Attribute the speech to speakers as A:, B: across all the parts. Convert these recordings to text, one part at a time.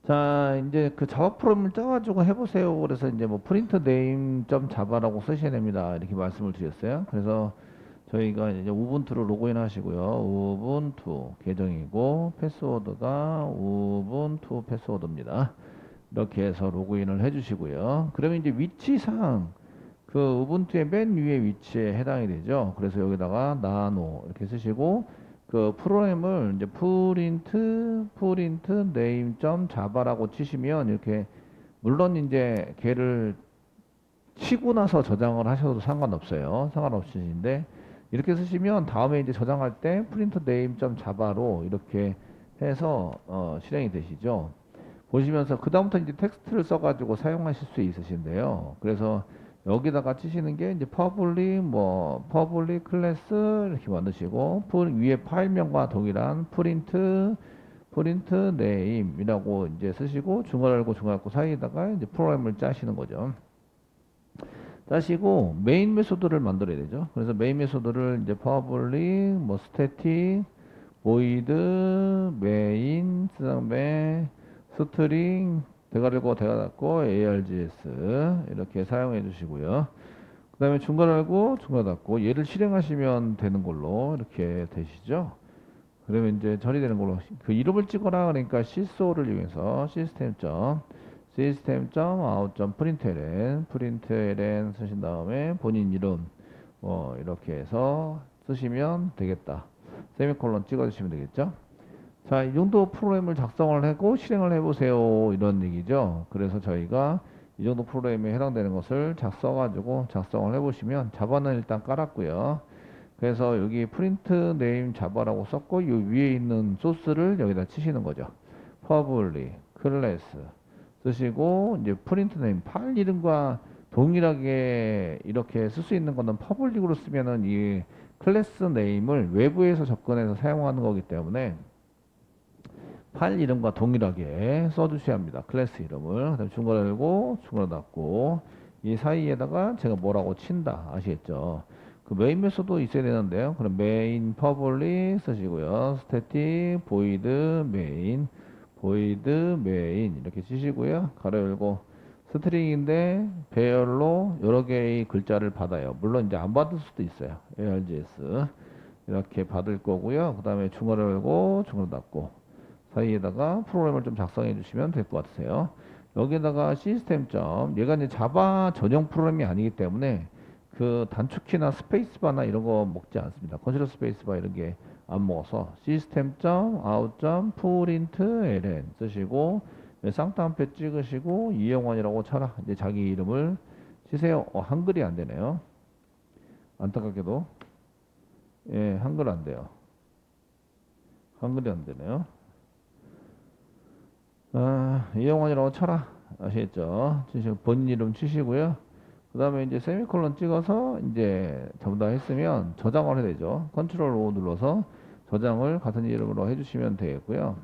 A: 자, 이제 그 자바 프로그램을 짜가지고 해보세요. 그래서 이제 뭐 프린트 네임 점 자바라고 쓰셔야 됩니다. 이렇게 말씀을 드렸어요. 그래서 저희가 이제 우분투로 로그인 하시고요. 우분투 계정이고 패스워드가 우분투 패스워드입니다. 이렇게 해서 로그인을 해주시고요. 그러면 이제 위치상 그 우분투의 맨 위에 위치에 해당이 되죠. 그래서 여기다가 나노 이렇게 쓰시고 그 프로그램을 이제 프린트 네임 점 자바라고 치시면 이렇게 물론 이제 걔를 치고 나서 저장을 하셔도 상관없어요. 상관없으신데 이렇게 쓰시면 다음에 이제 저장할 때 프린트 네임 점 자바로 이렇게 해서 실행이 되시죠. 보시면서 그다음부터 이제 텍스트를 써가지고 사용하실 수 있으신데요. 그래서 여기다가 치시는 게 이제 퍼블릭 클래스 이렇게 만드시고 위에 파일명과 동일한 프린트 네임이라고 이제 쓰시고 중괄호 사이에다가 이제 프로그램을 짜시는 거죠. 짜시고 메인 메소드를 만들어야 되죠. 그래서 메인 메소드를 이제 퍼블릭 스태틱 보이드 메인 그다음에 스트링 대괄호 닫고 args 이렇게 사용해 주시고요. 그 다음에 중괄호 닫고 얘를 실행하시면 되는 걸로 이렇게 되시죠. 그러면 이제 처리되는 걸로 그 이름을 찍어라 그러니까 sys오를 이용해서 system.out.println 쓰신 다음에 본인 이름 이렇게 해서 쓰시면 되겠다. 세미콜론 찍어주시면 되겠죠. 자, 이 정도 프로그램을 작성을 하고 실행을 해보세요. 이런 얘기죠. 그래서 저희가 이 정도 프로그램에 해당되는 것을 작성을 해보시면 자바는 일단 깔았고요. 그래서 여기 프린트 네임 자바라고 썼고 이 위에 있는 소스를 여기다 치시는 거죠. 퍼블릭 클래스 쓰시고 이제 프린트 네임 파일 이름과 동일하게 이렇게 쓸 수 있는 거는 퍼블릭으로 쓰면은 이 클래스 네임을 외부에서 접근해서 사용하는 거기 때문에 파일 이름과 동일하게 써주셔야 합니다. 클래스 이름을. 그다음 중괄호 열고 중괄호 닫고 이 사이에다가 제가 뭐라고 친다 아시겠죠? 그 메인 메소드 있어야 되는데요. 그럼 메인 퍼블릭 쓰시고요. 스태틱 보이드 메인 이렇게 치시고요. 가로 열고 스트링인데 배열로 여러 개의 글자를 받아요. 물론 이제 안 받을 수도 있어요. args 이렇게 받을 거고요. 그 다음에 중괄호 열고 중괄호 닫고 사이에다가 프로그램을 좀 작성해 주시면 될 것 같으세요. 여기에다가 시스템 점 얘가 이제 자바 전용 프로그램이 아니기 때문에 그 단축키나 스페이스바나 이런 거 먹지 않습니다. 컨트롤 스페이스바 이런 게 안 먹어서 시스템 점 아웃 점 프린트 ln 쓰시고 쌍따옴표 찍으시고 이영환이라고 쳐라. 이제 자기 이름을 치세요. 한글이 안 되네요. 안타깝게도 예, 한글 안 돼요. 한글이 안 되네요. 이영환이라고 쳐라. 아시겠죠? 본인 이름 치시고요. 그 다음에 이제 세미콜론 찍어서 이제 전부 다 했으면 저장을 해야 되죠. 컨트롤 O 눌러서 저장을 같은 이름으로 해주시면 되겠고요.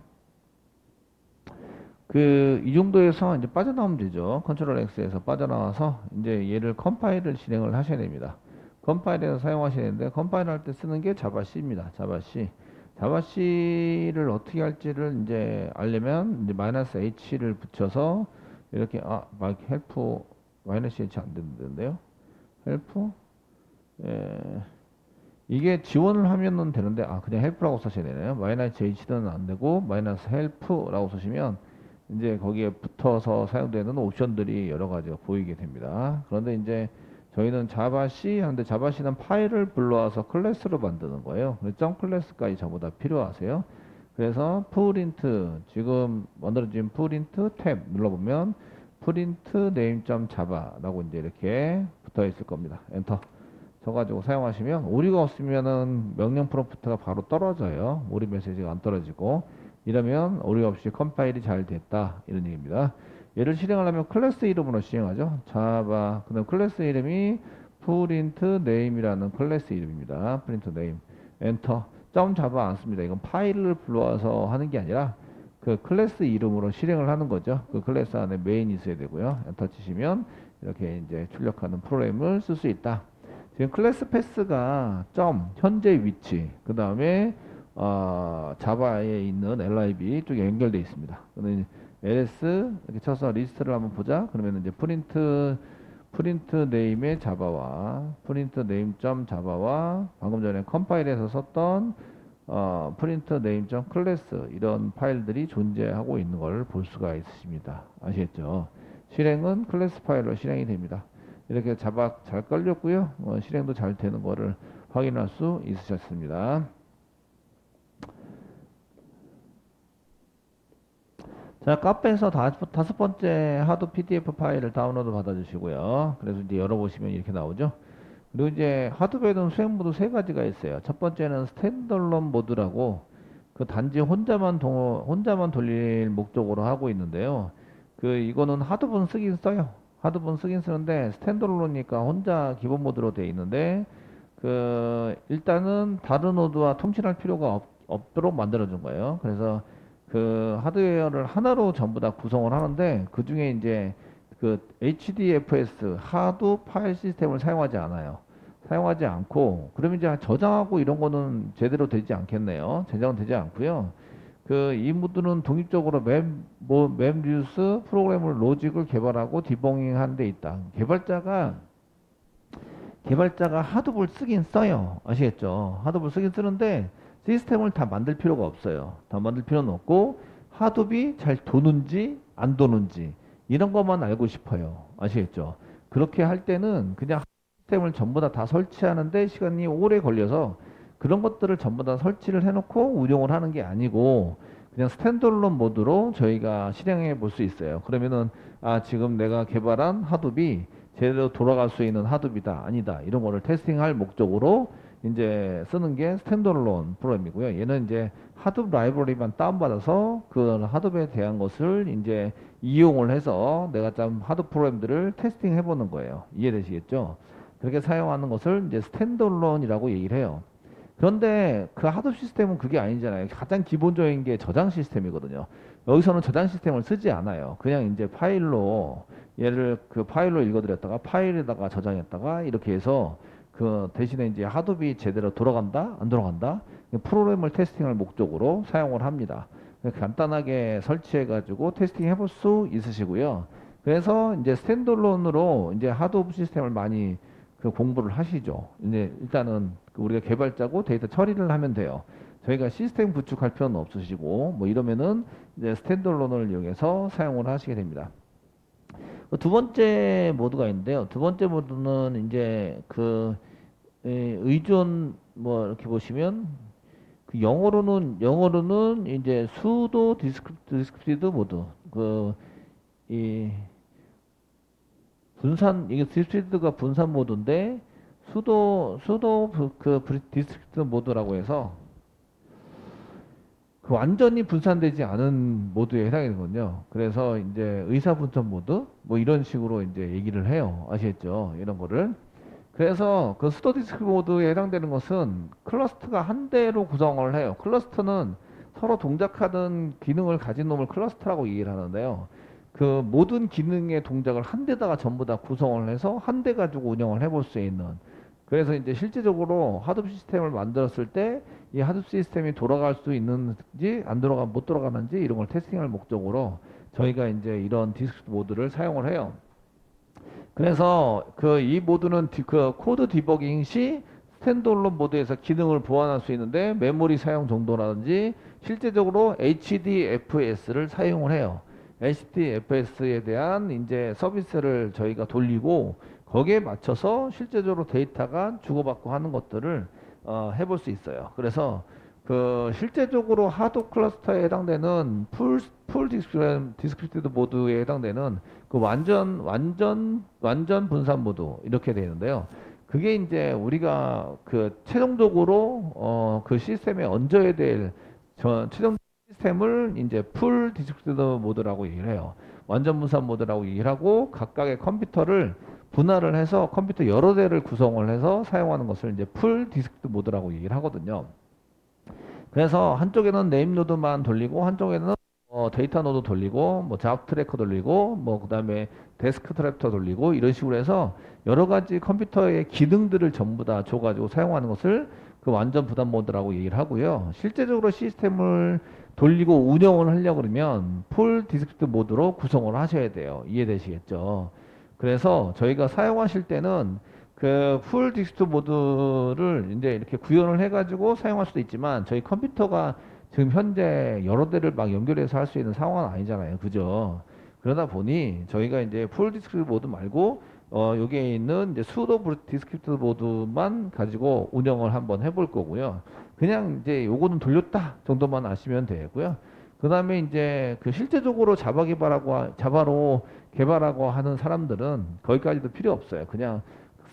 A: 이 정도에서 이제 빠져나오면 되죠. 컨트롤 X에서 빠져나와서 이제 얘를 컴파일을 진행을 하셔야 됩니다. 컴파일에서 사용하셔야 되는데 컴파일 할 때 쓰는 게 자바C입니다. 자바C. 자바C를 어떻게 할지를 이제 알려면 이제 마이너스 H를 붙여서 이렇게 막 헬프 마이너스 H 안 되는데요. 헬프 예, 이게 지원을 하면은 되는데 그냥 헬프라고 쓰셔야 되네요. 마이너스 H는 안 되고 마이너스 헬프라고 쓰시면 이제 거기에 붙어서 사용되는 옵션들이 여러 가지가 보이게 됩니다. 그런데 이제 저희는 자바C 하는데 자바C는 파일을 불러와서 클래스로 만드는 거예요. 점 클래스까지 전부 다 필요하세요. 그래서 프린트 지금 만들어진 프린트 탭 눌러보면 프린트 네임 자바라고 이제 이렇게 붙어 있을 겁니다. 엔터 쳐가지고 사용하시면 오류가 없으면은 명령 프롬프트가 바로 떨어져요. 오류 메시지가 안 떨어지고 이러면 오류 없이 컴파일이 잘 됐다 이런 얘기입니다. 얘를 실행하려면 클래스 이름으로 실행하죠. 자바 그다음 클래스 이름이 프린트 네임이라는 클래스 이름입니다. 프린트 네임 엔터 점 자바 안 씁니다. 이건 파일을 불러와서 하는 게 아니라 그 클래스 이름으로 실행을 하는 거죠. 그 클래스 안에 메인이 있어야 되고요. 엔터 치시면 이렇게 이제 출력하는 프로그램을 쓸 수 있다. 지금 클래스 패스가 점 현재 위치 그 다음에 자바에 있는 lib 쪽에 연결되어 있습니다. ls 이렇게 쳐서 리스트를 한번 보자. 그러면 이제 프린트 네임의 자바와 프린트 네임 점 자바와 방금 전에 컴파일에서 썼던 프린트 네임 점 클래스 이런 파일들이 존재하고 있는 걸 볼 수가 있으십니다. 아시겠죠? 실행은 클래스 파일로 실행이 됩니다. 이렇게 자바 잘 깔렸고요. 실행도 잘 되는 거를 확인할 수 있으셨습니다. 자, 카페에서 다섯 번째 하도 PDF 파일을 다운로드 받아주시고요. 그래서 이제 열어보시면 이렇게 나오죠. 그리고 이제 하드웨어는 수행 모드 세 가지가 있어요. 첫 번째는 스탠드얼론 모드라고 그 단지 혼자만 돌릴 목적으로 하고 있는데요. 이거는 하드분 쓰긴 써요. 하드분 쓰긴 쓰는데 스탠드얼론이니까 혼자 기본 모드로 되어 있는데 일단은 다른 노드와 통신할 필요가 없도록 만들어준 거예요. 그래서 하드웨어를 하나로 전부 다 구성을 하는데 그 중에 이제 HDFS 하드 파일 시스템을 사용하지 않아요. 사용하지 않고 그러면 이제 저장하고 이런 거는 제대로 되지 않겠네요. 제작은 되지 않고요. 이 모드는 독립적으로 맵리듀스 프로그램을 로직을 개발하고 디버깅 하는 데 있다. 개발자가 하드볼 쓰긴 써요. 아시겠죠? 하드볼 쓰긴 쓰는데 시스템을 다 만들 필요가 없어요. 다 만들 필요는 없고 하드비 잘 도는지 안 도는지 이런 것만 알고 싶어요. 아시겠죠? 그렇게 할 때는 그냥 시스템을 전부 다 설치하는데 시간이 오래 걸려서 그런 것들을 전부 다 설치를 해놓고 운영을 하는 게 아니고 그냥 스탠드얼론 모드로 저희가 실행해 볼 수 있어요. 그러면은 지금 내가 개발한 하드비 제대로 돌아갈 수 있는 하드비다 아니다 이런 거를 테스팅할 목적으로 이제 쓰는 게 스탠드얼론 프로그램이고요. 얘는 이제 하드 라이브러리만 다운받아서 그 하드에 대한 것을 이제 이용을 해서 내가 좀 하드 프로그램들을 테스팅 해보는 거예요. 이해되시겠죠? 그렇게 사용하는 것을 이제 스탠드얼론이라고 얘기를 해요. 그런데 그 하드 시스템은 그게 아니잖아요. 가장 기본적인 게 저장 시스템이거든요. 여기서는 저장 시스템을 쓰지 않아요. 그냥 이제 파일로 얘를 파일로 읽어드렸다가 파일에다가 저장했다가 이렇게 해서 대신에 이제 하드비 제대로 돌아간다 안 돌아간다 프로그램을 테스팅할 목적으로 사용을 합니다. 간단하게 설치해 가지고 테스팅 해볼 수 있으시고요. 그래서 이제 스탠드얼론으로 이제 하드 시스템을 많이 공부를 하시죠. 이제 일단은 우리가 개발자고 데이터 처리를 하면 돼요. 저희가 시스템 구축할 필요는 없으시고 뭐 이러면은 이제 스탠드얼론을 이용해서 사용을 하시게 됩니다. 두 번째 모드가 있는데요. 두 번째 모드는 이제 의존 뭐 이렇게 보시면 영어로는 이제 수도 디스크립티드 모드 이 분산 이게 디스크립티드가 분산 모드인데 수도 디스크립티드 모드라고 해서 완전히 분산되지 않은 모드에 해당이 되거든요. 그래서 이제 의사분천 모드 뭐 이런 식으로 이제 얘기를 해요. 아시겠죠? 이런 거를. 그래서 수도 디스크 모드에 해당되는 것은 클러스터가 한 대로 구성을 해요. 클러스터는 서로 동작하는 기능을 가진 놈을 클러스터라고 얘기를 하는데요. 모든 기능의 동작을 한 대다가 전부 다 구성을 해서 한 대 가지고 운영을 해볼 수 있는. 그래서 이제 실제적으로 하드 시스템을 만들었을 때 이 하드 시스템이 돌아갈 수 있는지 못 돌아가는지 이런 걸 테스팅할 목적으로 저희가 이제 이런 디스크 모드를 사용을 해요. 그래서 이 모드는 코드 디버깅 시 스탠드얼론 모드에서 기능을 보완할 수 있는데 메모리 사용 정도라든지 실제적으로 HDFS를 사용을 해요. HDFS에 대한 이제 서비스를 저희가 돌리고 거기에 맞춰서 실제적으로 데이터가 주고받고 하는 것들을 해볼 수 있어요. 그래서 실제적으로 하드 클러스터에 해당되는 풀 디스크립티드 모드에 해당되는 완전 분산 모드 이렇게 되는데요. 그게 이제 우리가 최종적으로 시스템에 얹어야 될 최종 시스템을 이제 풀 디스크립티드 모드라고 얘기를 해요. 완전 분산 모드라고 얘기를 하고 각각의 컴퓨터를 분할을 해서 컴퓨터 여러 대를 구성을 해서 사용하는 것을 이제 풀 디스크립티드 모드라고 얘기를 하거든요. 그래서 한쪽에는 네임 노드만 돌리고 한쪽에는 데이터 노드 돌리고 뭐 잡 트래커 돌리고 뭐 그다음에 데스크 트랩터 돌리고 이런 식으로 해서 여러 가지 컴퓨터의 기능들을 전부 다 줘가지고 사용하는 것을 완전 분산 모드라고 얘기를 하고요. 실제적으로 시스템을 돌리고 운영을 하려고 그러면 풀 디스크립트 모드로 구성을 하셔야 돼요. 이해되시겠죠? 그래서 저희가 사용하실 때는 그 풀 디스크립트 모드를 이제 이렇게 구현을 해가지고 사용할 수도 있지만 저희 컴퓨터가 지금 현재 여러 대를 막 연결해서 할 수 있는 상황은 아니잖아요. 그죠? 그러다 보니 저희가 이제 풀 디스크립트 모드 말고 여기에 있는 이제 수도 디스크립트 모드만 가지고 운영을 한번 해볼 거고요. 그냥 이제 요거는 돌렸다 정도만 아시면 되고요. 그 다음에 이제 그 실제적으로 자바로 개발하고 하는 사람들은 거기까지도 필요 없어요. 그냥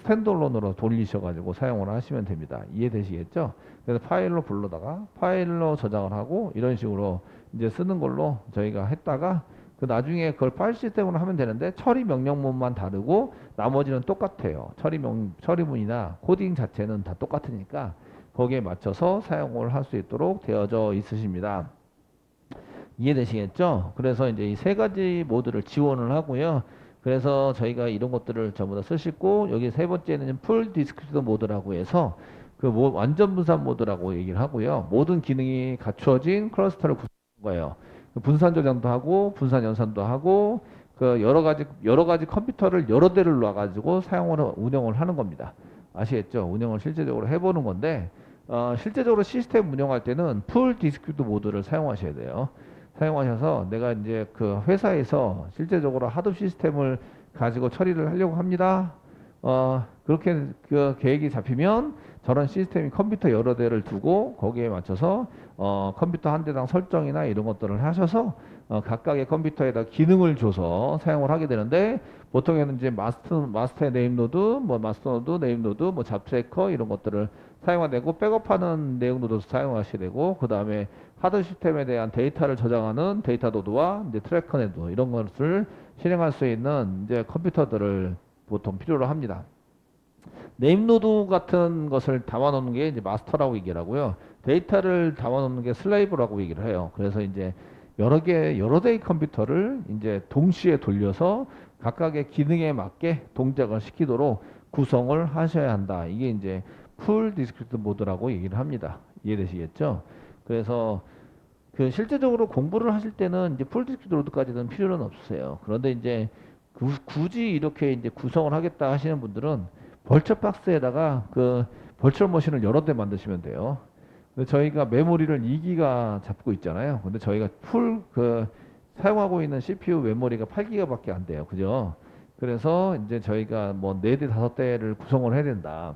A: 스탠드얼론으로 돌리셔가지고 사용을 하시면 됩니다. 이해되시겠죠? 그래서 파일로 불러다가 파일로 저장을 하고 이런 식으로 이제 쓰는 걸로 저희가 했다가 그 나중에 그걸 파일 시스템으로 하면 되는데 처리 명령문만 다르고 나머지는 똑같아요. 처리문이나 코딩 자체는 다 똑같으니까 거기에 맞춰서 사용을 할 수 있도록 되어져 있으십니다. 이해되시겠죠? 그래서 이제 이 세 가지 모드를 지원을 하고요. 그래서 저희가 이런 것들을 전부 다 쓰시고 여기 세 번째는 풀 디스크립트 모드라고 해서 그 완전 분산 모드라고 얘기를 하고요. 모든 기능이 갖추어진 클러스터를 구성하는 거예요. 분산 저장도 하고 분산 연산도 하고 그 여러 가지 컴퓨터를 여러 대를 놔가지고 운영을 하는 겁니다. 아시겠죠? 운영을 실제적으로 해보는 건데 실제적으로 시스템 운영할 때는 풀 디스크립트 모드를 사용하셔야 돼요. 사용하셔서 내가 이제 그 회사에서 실제적으로 하드 시스템을 가지고 처리를 하려고 합니다. 그렇게 그 계획이 잡히면 저런 시스템이 컴퓨터 여러 대를 두고 거기에 맞춰서 컴퓨터 한 대당 설정이나 이런 것들을 하셔서 각각의 컴퓨터에다 기능을 줘서 사용을 하게 되는데 보통에는 이제 마스터의 네임 노드, 뭐 마스터 노드, 네임 노드, 뭐 잡세커 이런 것들을 사용하게 되고 백업하는 내용 노드도 사용하시게 되고 그 다음에 하드 시스템에 대한 데이터를 저장하는 데이터 노드와 이제 트래커 노드 이런 것을 실행할 수 있는 이제 컴퓨터들을 보통 필요로 합니다. 네임노드 같은 것을 담아놓는 게 이제 마스터라고 얘기를 하고요. 데이터를 담아놓는 게 슬레이브라고 얘기를 해요. 그래서 이제 여러 대의 컴퓨터를 이제 동시에 돌려서 각각의 기능에 맞게 동작을 시키도록 구성을 하셔야 한다. 이게 이제 풀 디스크립트 모드라고 얘기를 합니다. 이해되시겠죠? 그래서 그 실제적으로 공부를 하실 때는 이제 풀 디스크립트 모드까지는 필요는 없으세요. 그런데 이제 굳이 이렇게 이제 구성을 하겠다 하시는 분들은 벌처 박스에다가 그 벌처 머신을 여러 대 만드시면 돼요. 근데 저희가 메모리를 2기가 잡고 있잖아요. 근데 저희가 사용하고 있는 CPU 메모리가 8기가밖에 안 돼요. 그죠? 그래서 이제 저희가 뭐 4대, 5대를 구성을 해야 된다.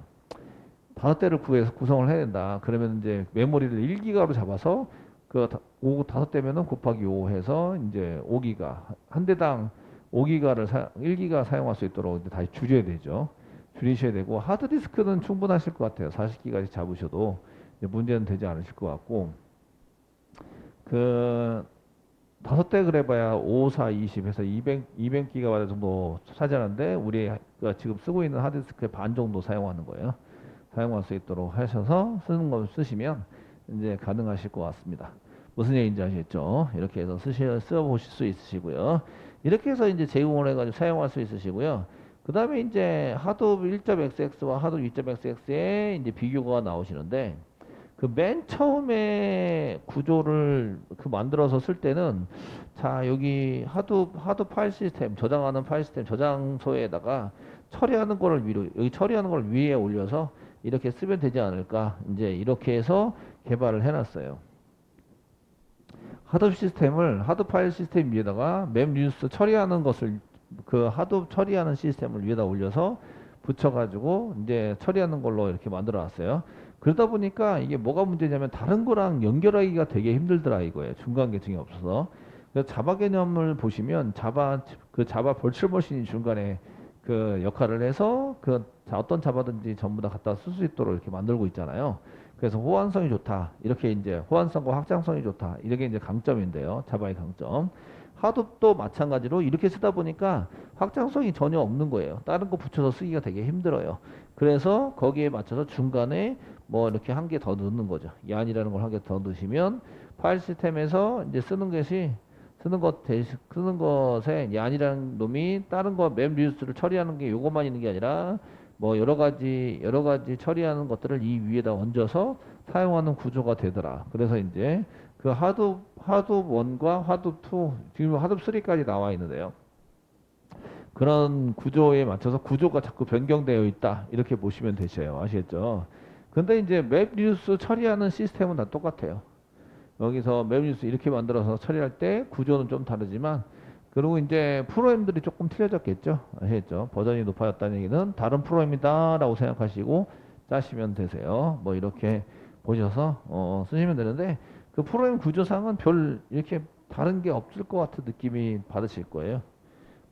A: 5대를 구해서 구성을 해야 된다. 그러면 이제 메모리를 1기가로 잡아서 그 5대면은 곱하기 5 해서 이제 5기가 한 대당 1기가 사용할 수 있도록 이제 다시 줄이셔야 되고 하드디스크는 충분하실 것 같아요. 40기가씩 잡으셔도 문제는 되지 않으실 것 같고 그 5대 그래봐야 5, 4, 20 해서 200기가바이트 정도 차지하는데 우리가 지금 쓰고 있는 하드디스크의 반 정도 사용하는 거예요. 사용할 수 있도록 하셔서 쓰는 걸 쓰시면 이제 가능하실 것 같습니다. 무슨 얘기인지 아시겠죠? 이렇게 해서 써보실 수 있으시고요. 이렇게 해서 이제 제공을 해가지고 사용할 수 있으시고요. 그 다음에 이제 하도 1.xx와 하도 2.xx의 이제 비교가 나오시는데 그 맨 처음에 구조를 만들어서 쓸 때는 자 여기 하도 파일 시스템 저장하는 파일 시스템 저장소에다가 처리하는 거를 여기 처리하는 걸 위에 올려서 이렇게 쓰면 되지 않을까 이제 이렇게 해서 개발을 해놨어요. 하드 파일 시스템 위에다가 맵 뉴스 처리하는 것을 그 하도 처리하는 시스템을 위에다 올려서 붙여가지고 이제 처리하는 걸로 이렇게 만들어 놨어요. 그러다 보니까 이게 뭐가 문제냐면 다른 거랑 연결하기가 되게 힘들더라 이거예요. 중간 계층이 없어서. 그래서 자바 개념을 보시면 자바 벌출 머신이 중간에 그 역할을 해서 어떤 자바든지 전부 다 갖다 쓸 수 있도록 이렇게 만들고 있잖아요. 그래서 호환성이 좋다. 이렇게 이제 호환성과 확장성이 좋다. 이게 이제 강점인데요. 자바의 강점. 하둡도 마찬가지로 이렇게 쓰다 보니까 확장성이 전혀 없는 거예요. 다른 거 붙여서 쓰기가 되게 힘들어요. 그래서 거기에 맞춰서 중간에 뭐 이렇게 한 개 더 넣는 거죠. 얀이라는 걸 한 개 더 넣으시면 파일 시스템에서 이제 쓰는 것에 얀이라는 놈이 다른 거 맵 리듀스를 처리하는 게 요것만 있는 게 아니라 뭐 여러 가지 처리하는 것들을 이 위에다 얹어서 사용하는 구조가 되더라. 그래서 이제 그 하둡 1과 하둡 2, 지금 하둡 3까지 나와 있는데요. 그런 구조에 맞춰서 구조가 자꾸 변경되어 있다. 이렇게 보시면 되셔요. 아시겠죠? 근데 이제 맵 뉴스 처리하는 시스템은 다 똑같아요. 여기서 맵 뉴스 이렇게 만들어서 처리할 때 구조는 좀 다르지만, 그리고 이제 프로그램들이 조금 틀려졌겠죠. 아시겠죠? 버전이 높아졌다는 얘기는 다른 프로그램이다라고 생각하시고 짜시면 되세요. 뭐 이렇게 보셔서 쓰시면 되는데, 그 프로그램 구조상은 별 이렇게 다른 게 없을 것 같은 느낌이 받으실 거예요.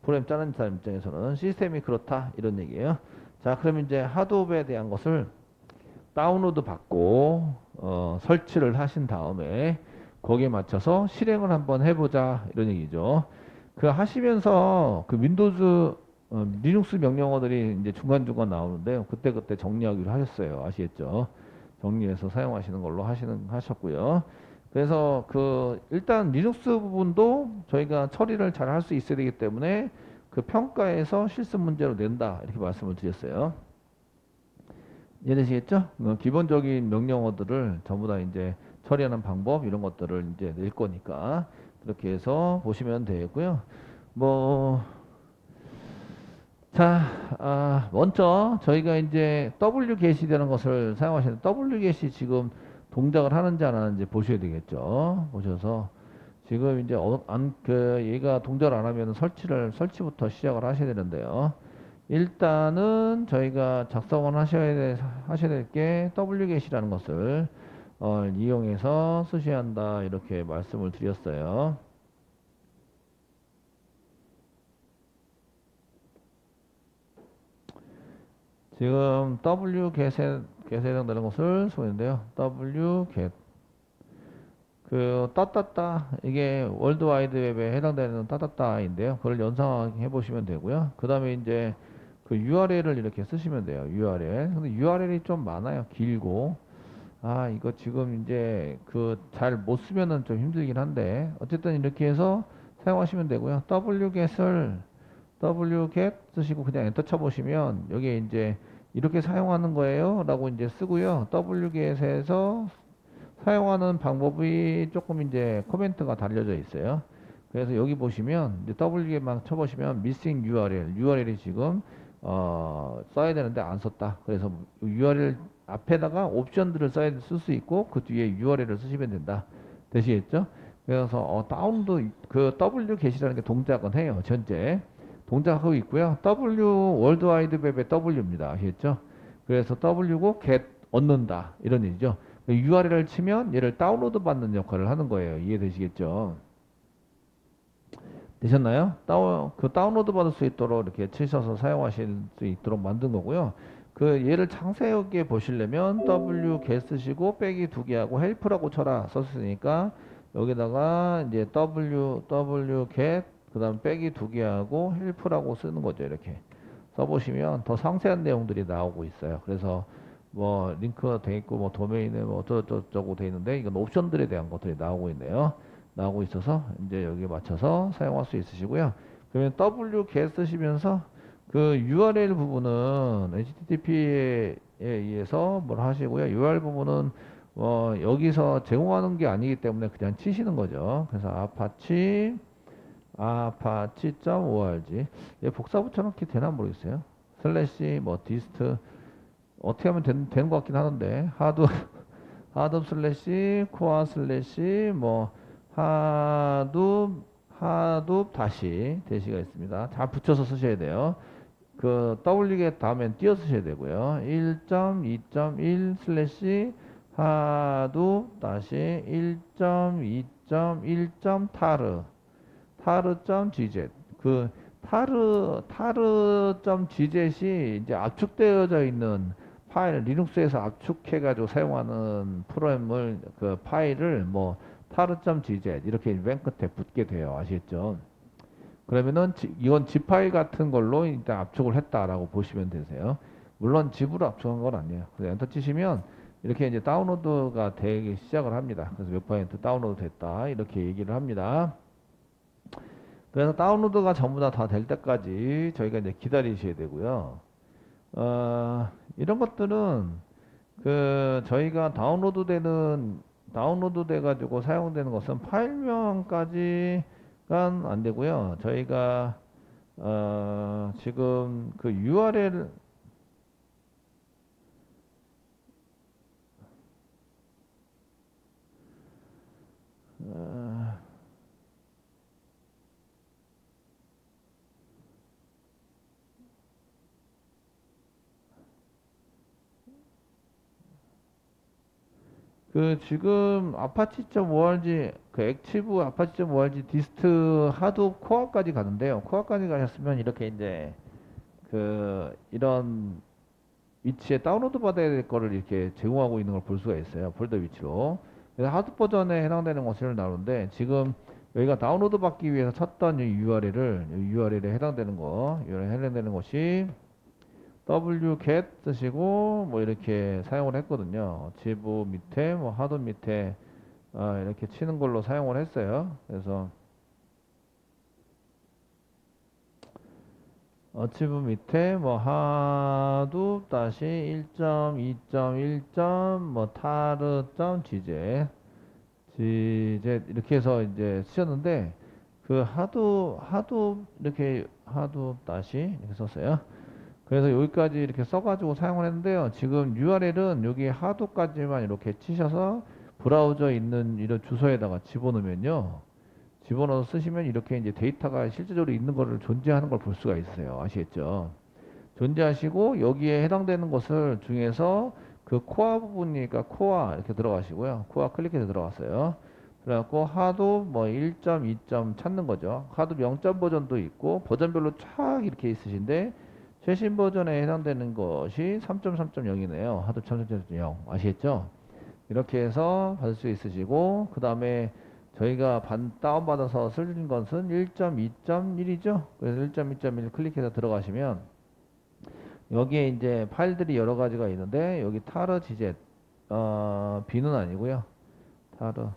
A: 프로그램 짜는 사람 입장에서는 시스템이 그렇다 이런 얘기예요. 자, 그럼 이제 하드업에 대한 것을 다운로드 받고 설치를 하신 다음에 거기에 맞춰서 실행을 한번 해보자 이런 얘기죠. 그 하시면서 그 윈도우즈 리눅스 명령어들이 이제 중간중간 나오는데 그때그때 정리하기로 하셨어요. 아시겠죠? 정리해서 사용하시는 걸로 하셨고요. 그래서 그 일단 리눅스 부분도 저희가 처리를 잘 할 수 있어야 되기 때문에 그 평가에서 실습 문제로 낸다 이렇게 말씀을 드렸어요. 이해되시겠죠? 기본적인 명령어들을 전부 다 이제 처리하는 방법 이런 것들을 이제 낼 거니까 그렇게 해서 보시면 되고요. 뭐 자, 먼저 저희가 이제 wget이라는 것을 사용하시는 wget이 지금 동작을 하는지 안 하는지 보셔야 되겠죠. 보셔서 지금 이제 얘가 동작을 안 하면 설치부터 시작을 하셔야 되는데요. 일단은 저희가 작성을 하셔야 될 게 wget이라는 것을 이용해서 쓰셔야 한다 이렇게 말씀을 드렸어요. 지금 wget에 해당되는 것을 소개했는데요. wget 그 따따따 이게 월드와이드웹에 해당되는 따따따인데요. 그걸 연상해 보시면 되고요. 그 다음에 이제 그 URL을 이렇게 쓰시면 돼요. URL. 근데 URL이 좀 많아요. 길고. 이거 지금 이제 그 잘 못 쓰면은 좀 힘들긴 한데 어쨌든 이렇게 해서 사용하시면 되고요. wget 쓰시고 그냥 엔터 쳐보시면 여기에 이제 이렇게 사용하는 거예요 라고 이제 쓰고요. wget에서 사용하는 방법이 조금 이제 코멘트가 달려져 있어요. 그래서 여기 보시면 이제 wget만 쳐보시면 missing URL이 지금 써야 되는데 안 썼다. 그래서 URL 앞에다가 옵션들을 쓸 수 있고 그 뒤에 URL을 쓰시면 된다. 되시겠죠? 그래서 다운도 그 wget이라는 게 동작은 해요. 현재 동작하고 있고요. 월드와이드웹의 W입니다. 아시겠죠? 그래서 W고 get 얻는다 이런 얘기죠. URL을 치면 얘를 다운로드 받는 역할을 하는 거예요. 이해되시겠죠? 되셨나요? 그 다운로드 받을 수 있도록 이렇게 치셔서 사용하실 수 있도록 만든 거고요. 그 얘를 창세하게 보시려면 wget 쓰시고 빼기 2개 하고 help라고 쳐라 썼으니까 여기다가 이제 wget 그 다음 빼기 2개 하고 help라고 쓰는 거죠. 이렇게 써보시면 더 상세한 내용들이 나오고 있어요. 그래서 뭐 링크가 돼 있고 뭐 도메인에 뭐 어쩌고저쩌고 돼 있는데 이건 옵션들에 대한 것들이 나오고 있네요. 나오고 있어서 이제 여기에 맞춰서 사용할 수 있으시고요. 그러면 wget 쓰시면서 그 URL 부분은 HTTP에 의해서 뭘 하시고요. URL 부분은 여기서 제공하는 게 아니기 때문에 그냥 치시는 거죠. 그래서 apache.org 얘 복사 붙여넣기 되나 모르겠어요. 슬래시 뭐 디스트 어떻게 하면 되는 것 같긴 하는데 하둡 슬래시 코어 슬래시 뭐 하둡 다시 대시가 있습니다. 다 붙여서 쓰셔야 돼요. 그 wget 다음엔 띄어 쓰셔야 되고요. 1.2.1 슬래시 하둡 다시 1.2.1. taru.gz 그 taru.gz이 이제 압축되어져 있는 파일 리눅스에서 압축해가지고 사용하는 프로그램을 그 파일을 뭐 taru.gz 이렇게 맨 끝에 붙게 돼요. 아시겠죠? 그러면은 이건 zip 파일 같은 걸로 일단 압축을 했다라고 보시면 되세요. 물론 zip으로 압축한 건 아니에요. 그래서 엔터 치시면 이렇게 이제 다운로드가 되기 시작을 합니다. 그래서 몇 퍼센트 다운로드 됐다 이렇게 얘기를 합니다. 그래서 다운로드가 전부 다 될 때까지 저희가 이제 기다리셔야 되고요. 이런 것들은 그 저희가 다운로드 돼가지고 사용되는 것은 파일명까지가 안 되고요. 저희가 지금 그 URL 그 지금 아파치.org 그 액티브 아파치.org 디스트 하드 코어까지 가는데요. 코어까지 가셨으면 이렇게 이제 그 이런 위치에 다운로드 받아야 될 거를 이렇게 제공하고 있는 걸 볼 수가 있어요. 폴더 위치로. 그래서 하드 버전에 해당되는 것을 나오는데 지금 여기가 다운로드 받기 위해서 찾던 이 URL에 해당되는 거, URL에 해당되는 것이 wget 쓰시고 뭐 이렇게 사용을 했거든요. 지부 밑에 뭐 하드 밑에 이렇게 치는 걸로 사용을 했어요. 그래서 어치브 밑에 뭐 하두 다시 1.2.1. 뭐 타르 gz 이렇게 해서 이제 쓰셨는데 그 하두 이렇게 하두 다시 이렇게 썼어요. 그래서 여기까지 이렇게 써가지고 사용을 했는데요. 지금 URL은 여기 하두까지만 이렇게 치셔서 브라우저 있는 이런 주소에다가 집어넣으면요. 집어넣어서 쓰시면 이렇게 이제 데이터가 실제적으로 있는 거를 존재하는 걸 볼 수가 있어요. 아시겠죠? 존재하시고 여기에 해당되는 것을 중에서 그 코어 부분이니까 코어 이렇게 들어가시고요. 코어 클릭해서 들어갔어요. 그래갖고 하도 뭐 1.2점 찾는 거죠. 하도 0점 버전도 있고 버전별로 쫙 이렇게 있으신데 최신 버전에 해당되는 것이 3.3.0이네요. 하도 3.3.0 아시겠죠? 이렇게 해서 받을 수 있으시고 그 다음에 저희가 다운받아서 쓸 것은 1.2.1이죠. 그래서 1.2.1 클릭해서 들어가시면 여기에 이제 파일들이 여러 가지가 있는데 여기 타르 gz B는 아니고요. 타르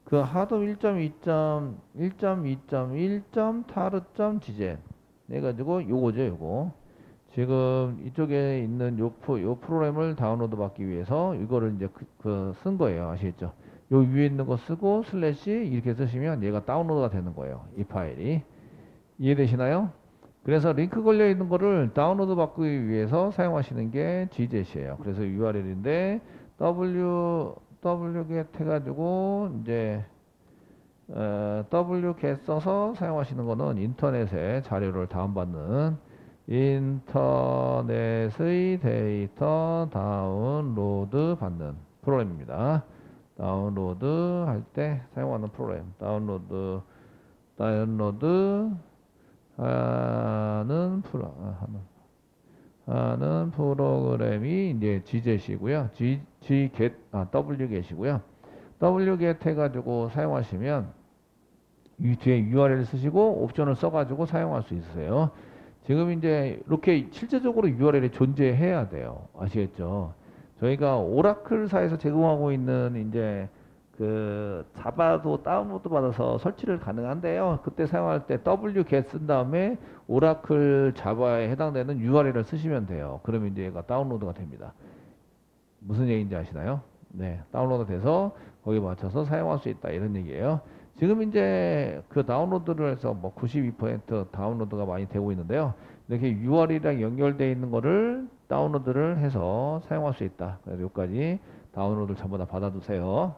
A: 그 하도 1.2.1.2.1.taru.gz 해가지고 요거죠 요거 지금 이쪽에 있는 요 프로그램을 다운로드 받기 위해서 이거를 이제 쓴 거예요. 아시겠죠? 요 위에 있는 거 쓰고 슬래시 이렇게 쓰시면 얘가 다운로드가 되는 거예요. 이 파일이. 이해되시나요? 그래서 링크 걸려 있는 거를 다운로드 받기 위해서 사용하시는 게 gzet이에요. 그래서 URL인데 wget 해가지고 이제 wget 써서 사용하시는 거는 인터넷에 자료를 다운받는 인터넷의 데이터 다운로드 받는 프로그램입니다. 다운로드 할 때 사용하는 프로그램. 다운로드 하는 프로그램이 이제 gzet이고요. wget이고요. wget 해가지고 사용하시면 이 뒤에 URL 쓰시고 옵션을 써가지고 사용할 수 있으세요. 지금 이제 이렇게 실제적으로 URL이 존재해야 돼요. 아시겠죠? 저희가 오라클사에서 제공하고 있는 이제 그 자바도 다운로드 받아서 설치를 가능한데요. 그때 사용할 때 wget 쓴 다음에 오라클 자바에 해당되는 URL을 쓰시면 돼요. 그러면 이제 얘가 다운로드가 됩니다. 무슨 얘기인지 아시나요? 네, 다운로드 돼서 거기에 맞춰서 사용할 수 있다 이런 얘기예요. 지금 이제 그 다운로드를 해서 뭐 92% 다운로드가 많이 되고 있는데요. 이렇게 URL이랑 연결되어 있는 거를 다운로드를 해서 사용할 수 있다. 그래서 여기까지 다운로드를 전부 다 받아두세요.